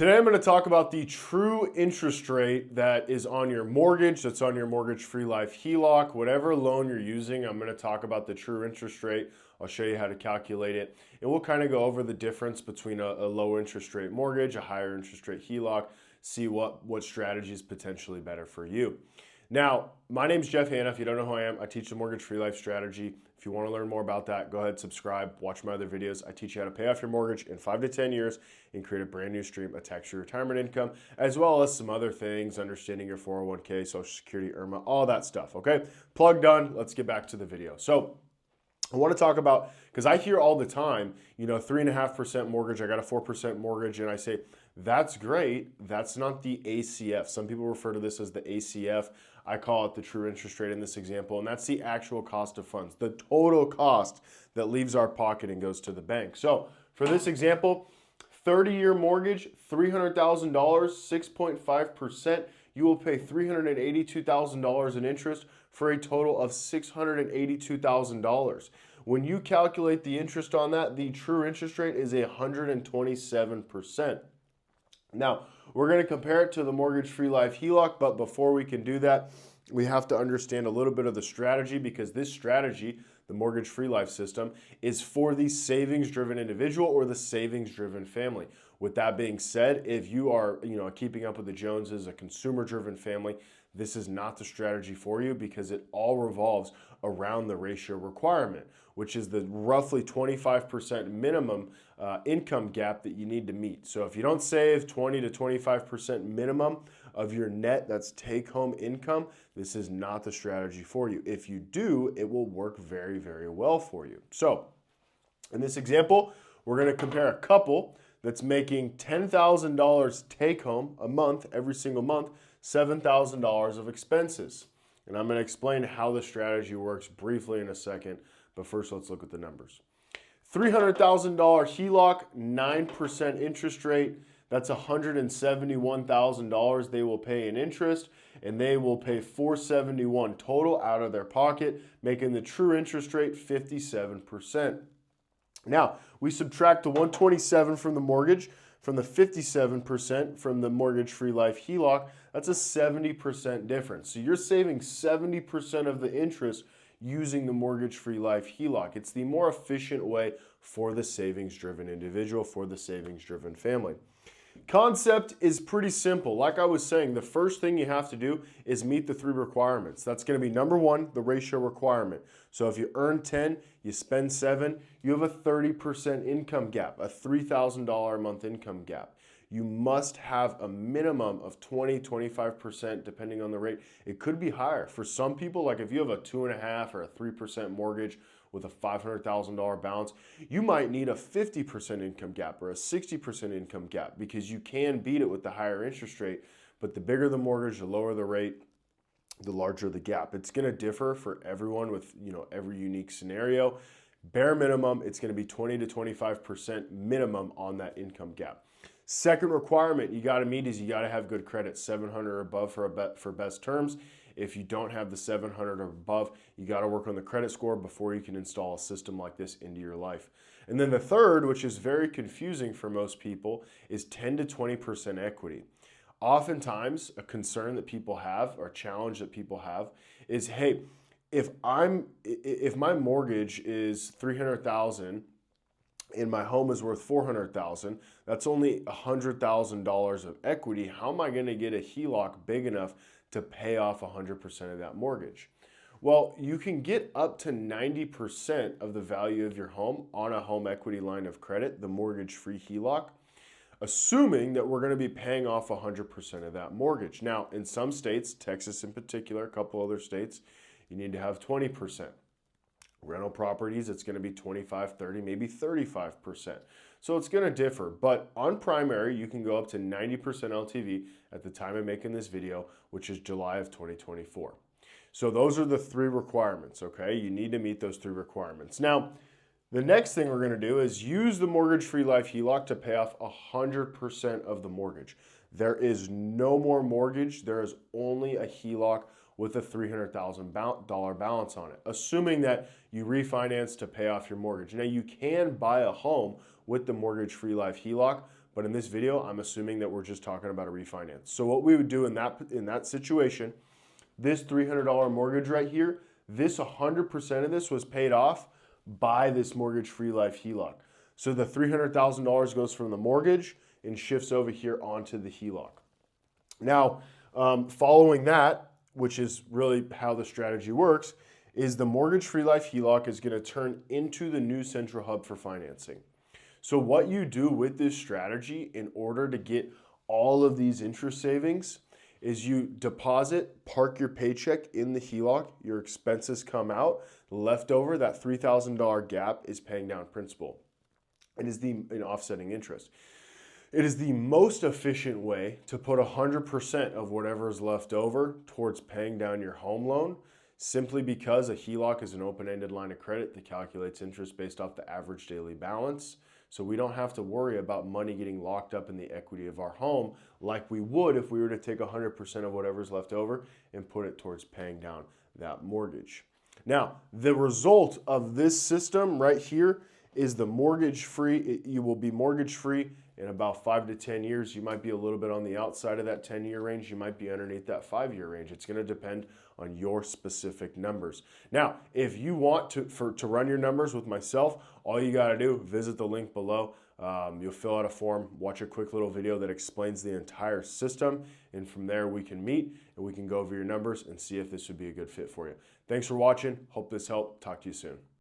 Today I'm going to talk about the true interest rate that is on your mortgage, that's on your mortgage-free life HELOC, whatever loan you're using. I'm going to talk about the true interest rate. I'll show you how to calculate it. And we'll kind of go over the difference between a low interest rate mortgage, a higher interest rate HELOC, see what strategy is potentially better for you. Now, my name's Jeff Hanna. If you don't know who I am, I teach the mortgage-free life strategy. If you want to learn more about that, go ahead, subscribe, watch my other videos. I teach you how to pay off your mortgage in 5 to 10 years and create a brand new stream of tax-free retirement income, as well as some other things, understanding your 401k, Social Security, IRMA, all that stuff, okay? Plug done. Let's get back to the video. So I want to talk about, because I hear all the time, 3.5% mortgage, I got a 4% mortgage, and I say, that's great. That's not the ACF. Some people refer to this as the ACF. I call it the true interest rate in this example, and that's the actual cost of funds, the total cost that leaves our pocket and goes to the bank. So for this example, 30-year mortgage, $300,000, 6.5%. You will pay $382,000 in interest for a total of $682,000. When you calculate the interest on that, the true interest rate is 127%. Now, we're going to compare it to the mortgage-free life HELOC, but before we can do that, we have to understand a little bit of the strategy, because this strategy, the mortgage-free life system, is for the savings-driven individual or the savings-driven family. With that being said, if you are, keeping up with the Joneses, a consumer-driven family, this is not the strategy for you, because it all revolves around the ratio requirement, which is the roughly 25% minimum income gap that you need to meet. So if you don't save 20 to 25% minimum of your net, that's take-home income, this is not the strategy for you. If you do, it will work very, very well for you. So in this example, we're going to compare a couple that's making $10,000 take-home a month, every single month, $7,000 of expenses. And I'm going to explain how the strategy works briefly in a second, but first let's look at the numbers. $300,000 HELOC, 9% interest rate. That's $171,000 they will pay in interest, and they will pay $471 total out of their pocket, making the true interest rate 57%. Now, we subtract the 127 from the mortgage, from the 57% from the mortgage-free life HELOC. That's a 70% difference. So you're saving 70% of the interest using the mortgage-free life HELOC. It's the more efficient way for the savings-driven individual, for the savings-driven family. Concept is pretty simple. Like I was saying, the first thing you have to do is meet the 3 requirements. That's going to be number 1, the ratio requirement. So if you earn 10, you spend 7, you have a 30% income gap, a $3,000 a month income gap. You must have a minimum of 20, 25%, depending on the rate. It could be higher. For some people, like if you have a 2.5 or a 3% mortgage with a $500,000 balance, you might need a 50% income gap or a 60% income gap, because you can beat it with the higher interest rate. But the bigger the mortgage, the lower the rate, the larger the gap. It's going to differ for everyone with every unique scenario. Bare minimum, it's going to be 20 to 25% minimum on that income gap. Second requirement you got to meet is you got to have good credit, 700 or above for best terms. If you don't have the 700 or above, you got to work on the credit score before you can install a system like this into your life. And then the third, which is very confusing for most people, is 10 to 20% equity. Oftentimes, a concern that people have, or a challenge that people have, is, hey, if my mortgage is $300,000 and my home is worth $400,000, that's only $100,000 of equity. How am I going to get a HELOC big enough to pay off 100% of that mortgage? Well, you can get up to 90% of the value of your home on a home equity line of credit, the mortgage-free HELOC, assuming that we're going to be paying off 100% of that mortgage. Now, in some states, Texas in particular, a couple other states, you need to have 20%. Rental properties, it's going to be 25, 30, maybe 35%. So it's going to differ. But on primary, you can go up to 90% LTV at the time of making this video, which is July of 2024. So those are the 3 requirements, okay? You need to meet those 3 requirements. Now, the next thing we're going to do is use the mortgage-free life HELOC to pay off 100% of the mortgage. There is no more mortgage. There is only a HELOC with a $300,000 balance on it, assuming that you refinance to pay off your mortgage. Now, you can buy a home with the mortgage-free life HELOC, but in this video, I'm assuming that we're just talking about a refinance. So what we would do in that situation, this $300 mortgage right here, this 100% of this was paid off by this mortgage-free life HELOC. So the $300,000 goes from the mortgage and shifts over here onto the HELOC. Now, following that, which is really how the strategy works, is the mortgage-free life HELOC is going to turn into the new central hub for financing. So what you do with this strategy in order to get all of these interest savings is you deposit, park your paycheck in the HELOC, your expenses come out, leftover, that $3,000 gap is paying down principal. It is an offsetting interest. It is the most efficient way to put 100% of whatever is left over towards paying down your home loan, simply because a HELOC is an open-ended line of credit that calculates interest based off the average daily balance. So we don't have to worry about money getting locked up in the equity of our home like we would if we were to take 100% of whatever's left over and put it towards paying down that mortgage. Now, the result of this system right here is the mortgage-free. You will be mortgage-free in about 5 to 10 years. You might be a little bit on the outside of that 10-year range. You might be underneath that 5-year range. It's going to depend on your specific numbers. Now, if you want to run your numbers with myself, all you got to do, visit the link below. You'll fill out a form, watch a quick little video that explains the entire system, and from there we can meet and we can go over your numbers and see if this would be a good fit for you. Thanks for watching. Hope this helped. Talk to you soon.